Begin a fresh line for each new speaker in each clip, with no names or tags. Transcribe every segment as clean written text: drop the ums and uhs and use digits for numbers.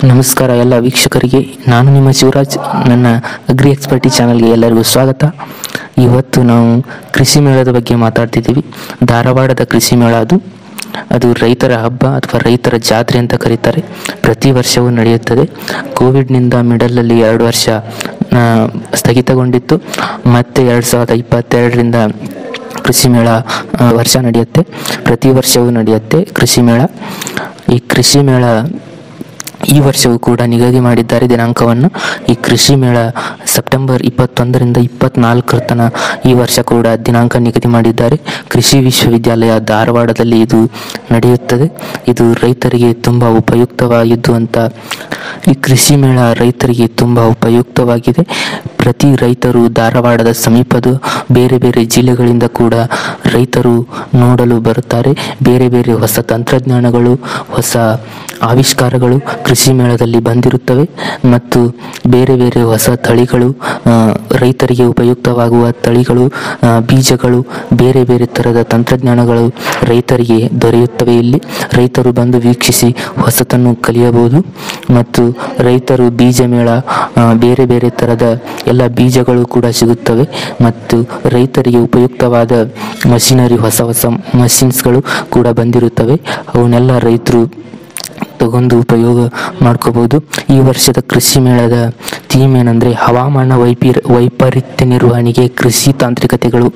ನಮಸ್ಕಾರ ಎಲ್ಲ ವೀಕ್ಷಕರಿಗೆ. ನಾನು ನಿಮ್ಮ ಶಿವರಾಜ್. ನನ್ನ ಅಗ್ರಿ ಎಕ್ಸ್ಪರ್ಟಿ ಚಾನಲ್ಗೆ ಎಲ್ಲರಿಗೂ ಸ್ವಾಗತ. ಇವತ್ತು ನಾವು ಕೃಷಿ ಮೇಳದ ಬಗ್ಗೆ ಮಾತಾಡ್ತಿದ್ದೀವಿ. ಧಾರವಾಡದ ಕೃಷಿ ಮೇಳ ಅದು ರೈತರ ಹಬ್ಬ ಅಥವಾ ರೈತರ ಜಾತ್ರೆ ಅಂತ ಕರೀತಾರೆ. ಪ್ರತಿ ವರ್ಷವೂ ನಡೆಯುತ್ತದೆ. ಕೋವಿಡ್ನಿಂದ ಮಿಡಲಲ್ಲಿ 2 ವರ್ಷ ಸ್ಥಗಿತಗೊಂಡಿತ್ತು. ಮತ್ತೆ 2022ರಿಂದ ಕೃಷಿ ಮೇಳ ವರ್ಷ ನಡೆಯುತ್ತೆ. ಪ್ರತಿ ವರ್ಷವೂ ನಡೆಯುತ್ತೆ ಕೃಷಿ ಮೇಳ. ಈ ಕೃಷಿ ಮೇಳ ಈ ವರ್ಷವೂ ಕೂಡ ನಿಗದಿ ಮಾಡಿದ್ದಾರೆ ದಿನಾಂಕವನ್ನು. ಈ ಕೃಷಿ ಮೇಳ ಸೆಪ್ಟೆಂಬರ್ 21ರಿಂದ 24 ತನಕ ಈ ವರ್ಷ ಕೂಡ ದಿನಾಂಕ ನಿಗದಿ ಮಾಡಿದ್ದಾರೆ. ಕೃಷಿ ವಿಶ್ವವಿದ್ಯಾಲಯ ಧಾರವಾಡದಲ್ಲಿ ಇದು ನಡೆಯುತ್ತದೆ. ಇದು ರೈತರಿಗೆ ತುಂಬ ಉಪಯುಕ್ತವಾಗಿದ್ದು ಅಂತ ಈ ಕೃಷಿ ಮೇಳ ರೈತರಿಗೆ ತುಂಬ ಉಪಯುಕ್ತವಾಗಿದೆ. ಪ್ರತಿ ರೈತರು ಧಾರವಾಡದ ಸಮೀಪದ ಬೇರೆ ಬೇರೆ ಜಿಲ್ಲೆಗಳಿಂದ ಕೂಡ ರೈತರು ನೋಡಲು ಬರುತ್ತಾರೆ. ಬೇರೆ ಬೇರೆ ಹೊಸ ತಂತ್ರಜ್ಞಾನಗಳು, ಹೊಸ ಆವಿಷ್ಕಾರಗಳು ಕೃಷಿ ಮೇಳದಲ್ಲಿ ಬಂದಿರುತ್ತವೆ ಮತ್ತು ಬೇರೆ ಬೇರೆ ಹೊಸ ತಳಿಗಳು, ರೈತರಿಗೆ ಉಪಯುಕ್ತವಾಗುವ ತಳಿಗಳು, ಬೀಜಗಳು, ಬೇರೆ ಬೇರೆ ಥರದ ತಂತ್ರಜ್ಞಾನಗಳು ರೈತರಿಗೆ ದೊರೆಯುತ್ತವೆ. ಇಲ್ಲಿ ರೈತರು ಬಂದು ವೀಕ್ಷಿಸಿ ಹೊಸತನ್ನು ಕಲಿಯಬಹುದು. ಮತ್ತು ರೈತರು ಬೀಜ ಮೇಳ, ಬೇರೆ ಬೇರೆ ಥರದ ಎಲ್ಲ ಬೀಜಗಳು ಕೂಡ ಸಿಗುತ್ತವೆ. ಮತ್ತು ರೈತರಿಗೆ ಉಪಯುಕ್ತವಾದ ಮಷಿನರಿ, ಹೊಸ ಹೊಸ ಮಷಿನ್ಸ್ಗಳು ಕೂಡ ಬಂದಿರುತ್ತವೆ. ಅವನ್ನೆಲ್ಲ ರೈತರು ತಗೊಂಡು ಉಪಯೋಗ ಮಾಡ್ಕೋಬಹುದು. ಈ ವರ್ಷದ ಕೃಷಿ ಮೇಳದ ಥೀಮ್ ಏನಂದರೆ ಹವಾಮಾನ ವೈಪರೀತ್ಯ ನಿರ್ವಹಣೆಗೆ ಕೃಷಿ ತಾಂತ್ರಿಕತೆಗಳು.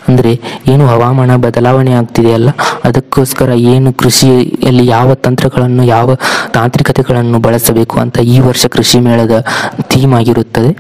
ಅಂದರೆ ಏನು ಹವಾಮಾನ ಬದಲಾವಣೆ ಆಗ್ತಿದೆಯಲ್ಲ, ಅದಕ್ಕೋಸ್ಕರ ಏನು ಕೃಷಿಯಲ್ಲಿ ಯಾವ ತಂತ್ರಗಳನ್ನು, ಯಾವ ತಾಂತ್ರಿಕತೆಗಳನ್ನು ಬಳಸಬೇಕು ಅಂತ ಈ ವರ್ಷ ಕೃಷಿ ಮೇಳದ ಥೀಮ್ ಆಗಿರುತ್ತದೆ.